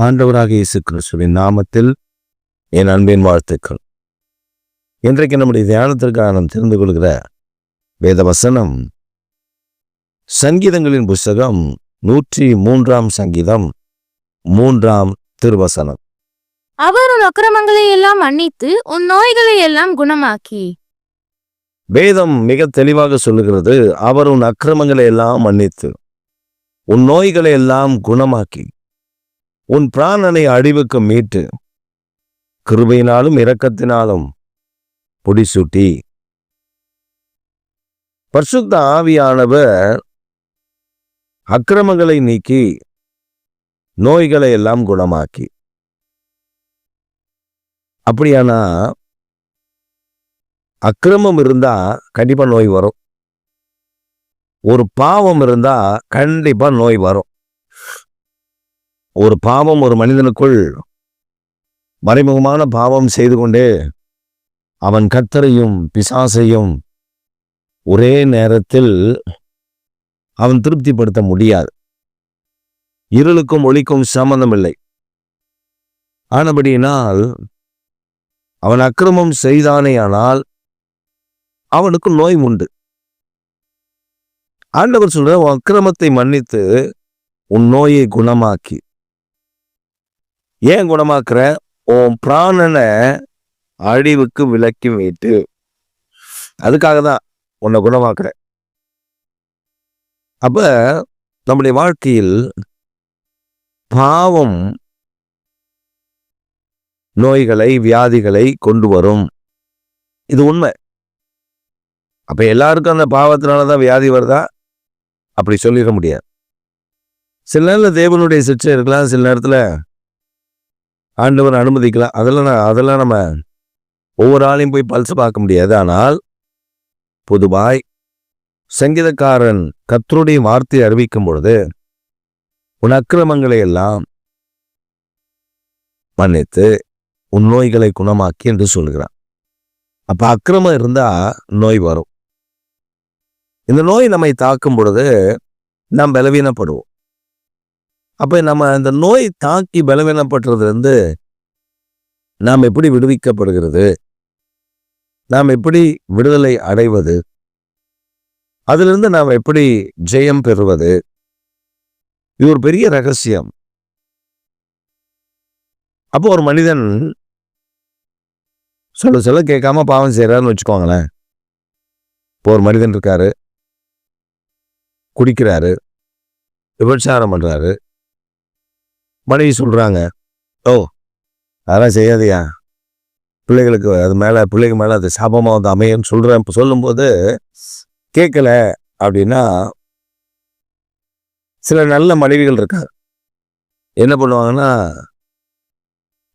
ஆண்டவராக இயேசு கிறிஸ்துவின் நாமத்தில் என் அன்பின் வாழ்த்துக்கள். இன்றைக்கு நம்முடைய தியானத்திற்காக நாம் தெரிந்து கொள்கிற வேத வசனம் சங்கீதங்களின் புஸ்தகம் 103 சங்கீதம் 3 திருவசனம். அவர் உன் அக்கிரமங்களை எல்லாம் மன்னித்து உன் நோய்களை எல்லாம் குணமாக்கி. வேதம் மிக தெளிவாக சொல்லுகிறது, அவர் உன் அக்கிரமங்களை எல்லாம் மன்னித்து உன் நோய்களை எல்லாம் குணமாக்கி உன் பிராணனை அழிவுக்கு மீட்டு கிருபையினாலும் இரக்கத்தினாலும் புடிசூட்டி. பரிசுத்த ஆவியானவர் அக்கிரமங்களை நீக்கி நோய்களை எல்லாம் குணமாக்கி. அப்படியானா அக்கிரமம் இருந்தா கண்டிப்பா நோய் வரும். ஒரு பாவம் இருந்தா கண்டிப்பா நோய் வரும். ஒரு பாவம் ஒரு மனிதனுக்குள் மறைமுகமான பாவம் செய்து கொண்டே அவன் கர்த்தரையும் பிசாசையும் ஒரே நேரத்தில் அவன் திருப்திப்படுத்த முடியாது. இருளுக்கும் ஒளிக்கும் சம்பந்தம் இல்லை. ஆனபடியினால் அவன் அக்கிரமம் செய்தானேயானால் அவனுக்கு நோய் உண்டு. ஆண்டவர் சொல்ற, உன் அக்கிரமத்தை மன்னித்து உன் நோயை குணமாக்கி. ஏன் குணமாக்குற? உன் பிராணனை அழிவுக்கு விலக்கி மீட்டு. அதுக்காக தான் உன்னை குணமாக்குற. அப்ப நம்முடைய வாழ்க்கையில் பாவம் நோய்களை வியாதிகளை கொண்டு வரும். இது உண்மை. அப்ப எல்லாருக்கும் அந்த பாவத்தினாலதான் வியாதி வருதா? அப்படி சொல்லிட முடியாது. சில நேரத்தில் தேவனுடைய சிற்றை இருக்கலாம், சில நேரத்தில் ஆண்டவர் அனுமதிக்கலாம். அதெல்லாம் நம்ம ஒவ்வொரு ஆளையும் போய் பல்ச பார்க்க முடியாது. ஆனால் பொதுவாய் சங்கீதக்காரன் கர்த்தருடைய வார்த்தையை அறிவிக்கும் பொழுது உன் அக்கிரமங்களை எல்லாம் மன்னித்து உன் நோய்களை குணமாக்கி என்று சொல்கிறான். அப்ப அக்கிரமம் இருந்தா நோய் வரும். இந்த நோய் நம்மை தாக்கும் பொழுது நாம் பலவீனப்படுவோம். அப்ப நம்ம இந்த நோய் தாக்கி பலவீனப்படுறதுலேருந்து நாம் எப்படி விடுவிக்கப்படுகிறது, நாம் எப்படி விடுதலை அடைவது, அதிலிருந்து நாம் எப்படி ஜெயம் பெறுவது, இது ஒரு பெரிய ரகசியம். அப்போ ஒரு மனிதன் சொல்ல கேட்காம பாவம் செய்யறாருன்னு வச்சுக்கோங்களேன். இப்போ ஒரு மனிதன் இருக்காரு, குடிக்கிறாரு, விபச்சாரம் பண்றாரு. மனைவி சொல்றாங்க, ஓ அதெல்லாம் செய்யாதியா, பிள்ளைகளுக்கு அது மேல பிள்ளைக்கு மேல அது சாபமா வந்து அமையன்னு சொல்றேன். சொல்லும்போது கேட்கல அப்படின்னா சில நல்ல மனைவிகள் இருக்காங்க. என்ன பண்ணுவாங்கன்னா,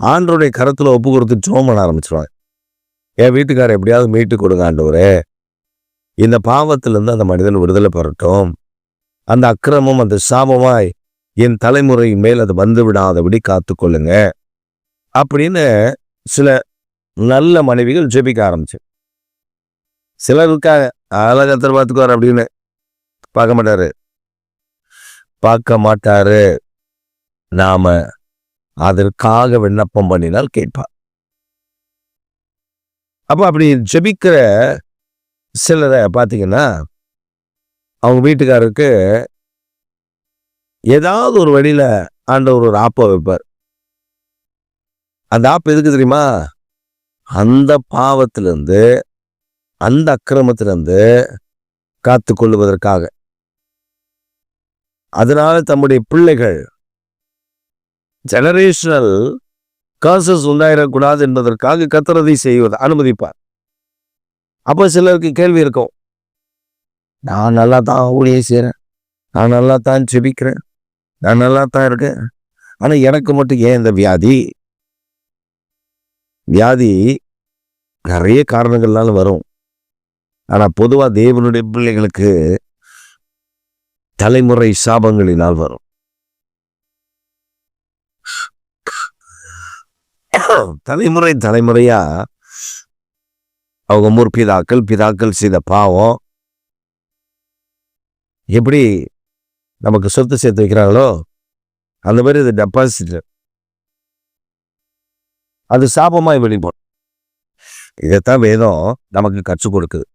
ஆண்டவருடைய கரத்துல ஒப்பு கொடுத்து ஜெபம் பண்ண ஆரம்பிச்சிருவாங்க. என் வீட்டுக்காரர் எப்படியாவது மீட்டு கொடுங்க ஆண்டவரே, இந்த பாவத்திலிருந்து அந்த மனிதன் விடுதலை பெறட்டும், அந்த அக்கிரமம் அந்த சாபமாய் என் தலைமுறை மேல் அது வந்து விடாதபடி காத்துக்கொள்ளுங்க அப்படின்னு சில நல்ல மனைவிகள் ஜெபிக்க ஆரம்பிச்சு. சிலருக்காக அழகத்தர் பார்த்துக்குவார் அப்படின்னு பார்க்க மாட்டாரு. நாம அதற்காக விண்ணப்பம் பண்ணினால் கேட்பார். அப்ப அப்படி ஜெபிக்கிற சிலரை பார்த்தீங்கன்னா, அவங்க வீட்டுக்காரருக்கு ஏதாவது ஒரு வழியில ஆண்டவர் ஒரு ஆப்பை வைப்பார். அந்த ஆப் எதுக்கு தெரியுமா? அந்த பாவத்திலிருந்து அந்த அக்கிரமத்திலிருந்து காத்து கொள்ளுவதற்காக. அதனால தம்முடைய பிள்ளைகள் ஜெனரேஷனல் காசஸ் உண்டாயிடக்கூடாது என்பதற்காக கர்த்தரதை செய்வது அனுமதிப்பார். அப்போ சிலருக்கு கேள்வி இருக்கும், நான் நல்லா தான் ஊழியம் செய்கிறேன், நான் நல்லா தான் ஜெபிக்கிறேன், நான் நல்லா தான் இருக்கேன், ஆனா எனக்கு மட்டும் ஏன் இந்த வியாதி? வியாதி நிறைய காரணங்கள்னால வரும். ஆனா பொதுவா தேவனுடைய பிள்ளைகளுக்கு தலைமுறை சாபங்களினால் வரும். தலைமுறையா அவங்க பிதாக்கள் செய்த பாவம் எப்படி நமக்கு சொத்து சேர்த்து வைக்கிறாங்களோ அந்த மாதிரி இது டெபாசிட் அது சாபமாய் வெளிப்படும். இதைத்தான் வேதம் நமக்கு கற்றுக் கொடுக்குது.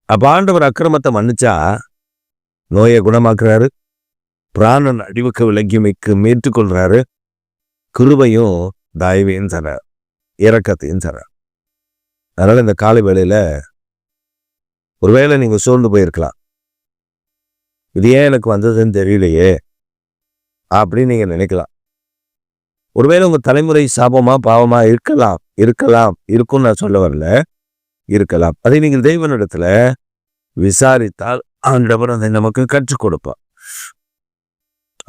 அப்ப ஆண்டவர் அக்கிரமத்தை மன்னிச்சா நோயை குணமாக்குறாரு, பிராணன் அடிவுக்கு விலகிமைக்கு மீட்டுக்கொள்றாரு, கிருபையும் தயவையும் தரார், இரக்கத்தையும் தரார். அதனால இந்த காலை வேளையில ஒருவேளை நீங்க சோர்ந்து போயிருக்கலாம். இது ஏன் எனக்கு வந்ததுன்னு தெரியலையே அப்படின்னு நீங்க நினைக்கலாம். ஒருவேளை உங்க தலைமுறை சாபமா பாவமா இருக்கும்னு நான் சொல்ல வரல, இருக்கலாம். அதை நீங்கள் தெய்வனிடத்துல விசாரித்தால் ஆண்டவர் அதை நமக்கு கற்றுக் கொடுப்பார்.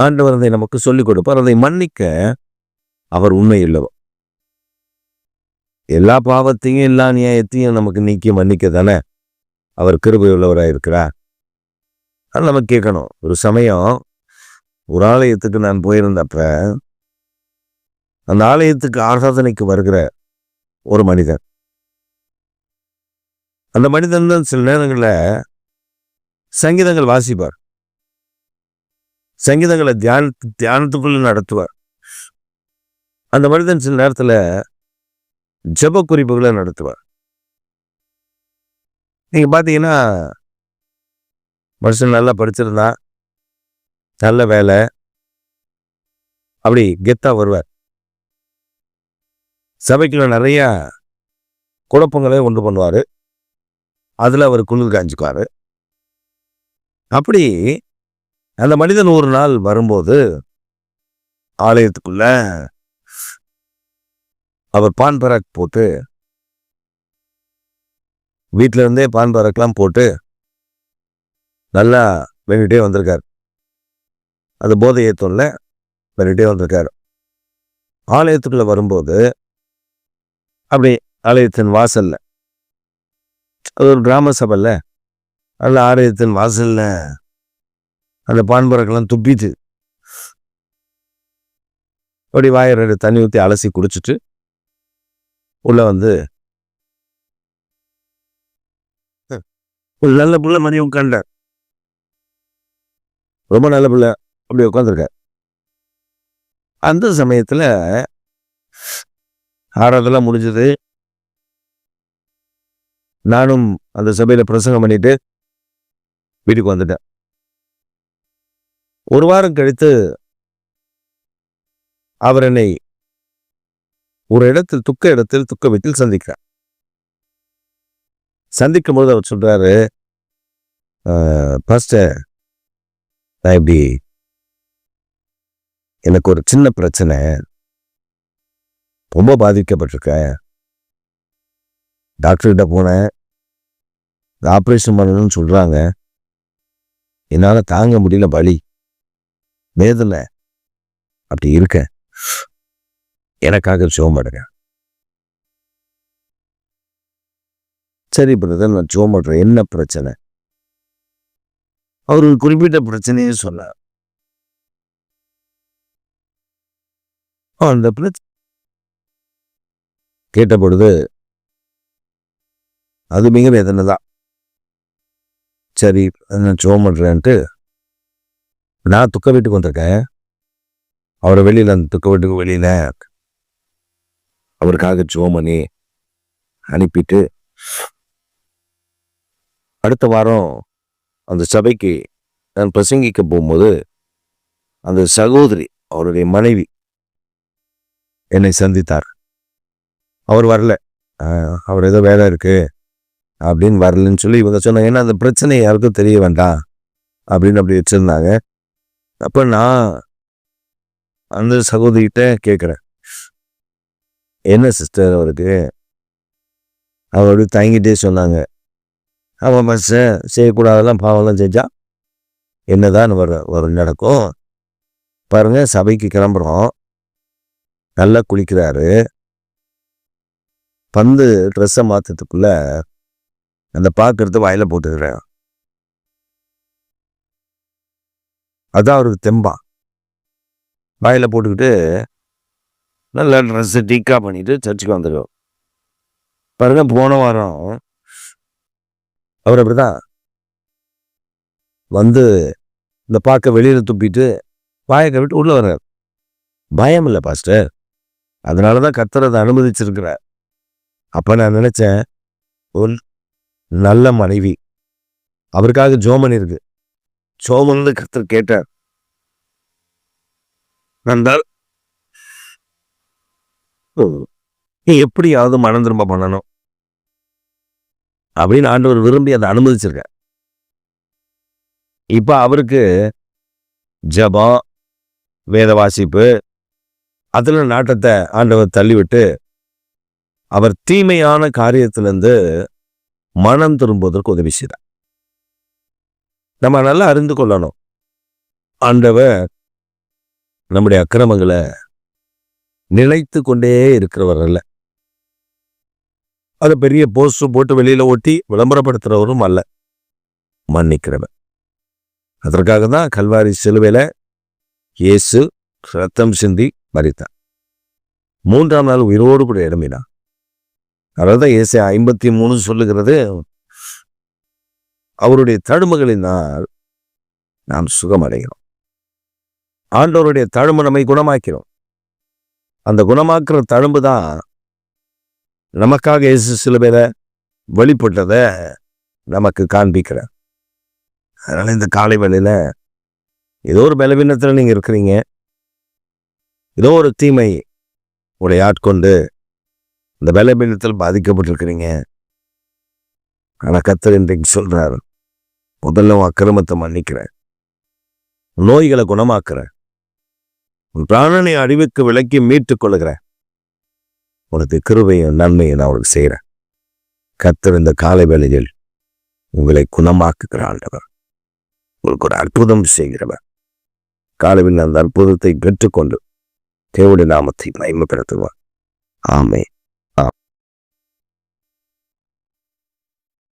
ஆண்டவர் அதை நமக்கு சொல்லிக் கொடுப்பார். அதை மன்னிக்க அவர் உண்மை இல்லவர். எல்லா பாவத்தையும் எல்லா நியாயத்தையும் நமக்கு நீக்கி மன்னிக்க தானே அவர் கிருபை உள்ளவராக இருக்கிறார். அது நம்ம கேட்கணும். ஒரு சமயம் ஒரு ஆலயத்துக்கு நான் போயிருந்தப்ப அந்த ஆலயத்துக்கு ஆராதனைக்கு வருகிற ஒரு மனிதன், அந்த மனிதன் தான் சில நேரங்களில் சங்கீதங்கள் வாசிப்பார், சங்கீதங்களை தியானத்துக்குள்ள நடத்துவார். அந்த மனிதன் சில நேரத்தில் ஜெப குறிப்புகளை நடத்துவார். நீங்க பார்த்தீங்கன்னா மனுஷன் நல்லா படிச்சிருந்தா, நல்ல வேலை, அப்படி கெத்தா வருவார். சபைக்குள்ள நிறைய குழப்பங்களை உண்டு பண்ணுவார், அதில் அவர் குளிர் காஞ்சிக்குவார். அப்படி அந்த மனிதன் ஒரு நாள் வரும்போது ஆலயத்துக்குள்ள அவர் பான் பராக் போட்டு, வீட்டில இருந்தே பான் பராக்லாம் போட்டு நல்லா வேண்டிகிட்டே வந்திருக்கார். அது போதை ஏத்தம்ல வேண்டிகிட்டே வந்திருக்காரு. ஆலயத்துக்குள்ள வரும்போது அப்படி ஆலயத்தின் வாசல்ல, அது ஒரு கிராம சபைல, அதில் ஆலயத்தின் வாசல்ல அந்த பான்பரக்கெல்லாம் துப்பிட்டு அப்படி வாயை 2 தண்ணி ஊற்றி அலசி குடிச்சிட்டு உள்ள வந்து ஒரு நல்ல பிள்ளை மணி உட்காண்டார். ரொம்ப நல்ல பிள்ளை அப்படி உட்காந்துருக்கார். அந்த சமயத்துல ஆறாவதெல்லாம் முடிஞ்சது. நானும் அந்த சபையில பிரசங்கம் பண்ணிட்டு வீட்டுக்கு வந்துட்டேன். ஒரு வாரம் கழித்து அவர் என்னை ஒரு இடத்தில் துக்க வீட்டில் சந்திக்கிறார். சந்திக்கும் போது அவர் சொல்றாரு, பாஸ்டர், நான் இப்படி எனக்கு ஒரு சின்ன பிரச்சனை, ரொம்ப பாதிக்கப்பட்டிருக்கேன், டாக்டர்கிட்ட போனேன், ஆப்ரேஷன் பண்ணணும்னு சொல்றாங்க, என்னால தாங்க முடியல, வலி வேதனை, அப்படி இருக்க எனக்காக ஜெபம் பண்ணுங்க. சரி பிரதர், நான் ஜெபம் பண்றேன், என்ன பிரச்சனை? அவர் ஒரு குறிப்பிட்ட பிரச்சனையே சொன்னார். அந்த பிரச்சனை கேட்ட பொழுது அது மிக வேதனை தான். சரி, நான் ஜெபம் பண்றேன்ட்டு நான் துக்க வீட்டுக்கு வந்திருக்கேன். அவரை வெளியில, அந்த துக்க வீட்டுக்கு வெளியில அவருக்காக ஜெபம் பண்ணி அனுப்பிட்டு அடுத்த வாரம் அந்த சபைக்கு நான் பிரசங்கிக்க போகும்போது அந்த சகோதரி, அவருடைய மனைவி, என்னை சந்தித்தார். அவர் வரல, அவர் ஏதோ வேலை இருக்கு அப்படின்னு வரலன்னு சொல்லி இவங்க சொன்னாங்க. ஏன்னா அந்த பிரச்சனை யாருக்கும் தெரிய வேண்டாம் அப்படின்னு அப்படி வச்சிருந்தாங்க. அப்ப நான் அந்த சகோதரிகிட்ட கேட்குறேன், என்ன சிஸ்டர் அவருக்கு? அவர் அப்படி தயங்கிட்டே சொன்னாங்க, அவன் பஸ் செய்யக்கூடாதெல்லாம் பாவம்லாம் செஞ்சா என்னதான் வரும் நடக்கும் பாருங்க. சபைக்கு கிளம்புறோம், நல்லா குளிக்கிறாரு, பந்து ட்ரெஸ்ஸை மாற்றத்துக்குள்ள அந்த பாக்கிறத வாயில போட்டுக்கிறேன். அதான் அவருக்கு தெம்பா. வாயில போட்டுக்கிட்டு நல்லா ட்ரெஸ்ஸை டீக்கா பண்ணிட்டு சர்ச்சுக்கு வந்துடுவோம். பாருங்க, போன வாரம் அவர் அப்படிதான் வந்து இந்த பாக்க வெளியில துப்பிட்டு வாயை கவிட்டு உள்ள வர்றார். பயம் இல்லை பாஸ்டர், அதனாலதான் கர்த்தர் அதை அனுமதிச்சிருக்கிறார். அப்ப நான் நினைச்சேன், ஒரு நல்ல மனைவி, அவருக்காக ஜோமன் இருக்கு. ஜோமன் கர்த்தர் கேட்டார், நந்தால் நீ எப்படியாவது மனம் திரும்ப பண்ணணும் அப்படின்னு ஆண்டவர் விரும்பி அதை அனுமதிச்சிருக்க. இப்ப அவருக்கு ஜெபம், வேத வாசிப்பு, அதுல நாட்டத்தை ஆண்டவர் தள்ளிவிட்டு அவர் தீமையான காரியத்திலிருந்து மனம் திரும்புவதற்கு உதவி செய்தார். நம்ம நல்லா அறிந்து கொள்ளணும், ஆண்டவர் நம்முடைய அக்கிரமங்களை நினைத்து கொண்டே இருக்கிறவர் அல்ல. அது பெரிய போஸ்ட் போட்டு வெளியில ஒட்டி விளம்பரப்படுத்துறவரும் அல்ல, மன்னிக்கிறவர். அதற்காக தான் கல்வாரி சிலுவையில இயேசு ரத்தம் சிந்தி மரித்தார். 3ஆம் நாள் உயிரோடு கூட எழும்பினார். அதாவது இயேசு 53 சொல்லுகிறது, அவருடைய தழும்புகளினால் நாம் சுகமடைகிறோம். ஆண்டவருடைய தழும்பு நம்மை குணமாக்கிறோம். அந்த குணமாக்குற தழும்பு தான் நமக்காக இயேசு சிலுவையில வெளிப்பட்டதை நமக்கு காண்பிக்கிறார். அதனால இந்த காலை வேளையில ஏதோ ஒரு பலவீனத்தில் நீங்க இருக்கிறீங்க, ஏதோ ஒரு தீமை உங்களை ஆட்கொண்டு இந்த பலவீனத்தில் பாதிக்கப்பட்டிருக்கிறீங்க. ஆனா கர்த்தர் இன்றைக்கு சொல்றாரு, முதல்ல உன் அக்கிரமத்தை மன்னிக்கிறேன், நோய்களை குணமாக்குறேன், உன் பிராணனை அழிவுக்கு விலக்கி மீட்டுக் கொள்ளுகிறேன், உனக்கு கிருபையும் நன்மையும் நான் உனக்கு செய்கிறேன். கர்த்தர் இந்த காலை வேளையில் உங்களை குணமாக்குகிற ஆண்டவர், உங்களுக்கு ஒரு அற்புதம் செய்கிறவர். காலையில் அந்த அற்புதத்தை பெற்றுக்கொண்டு தேவனுடைய நாமத்தை மகிமைப்படுத்துவார். ஆமென்.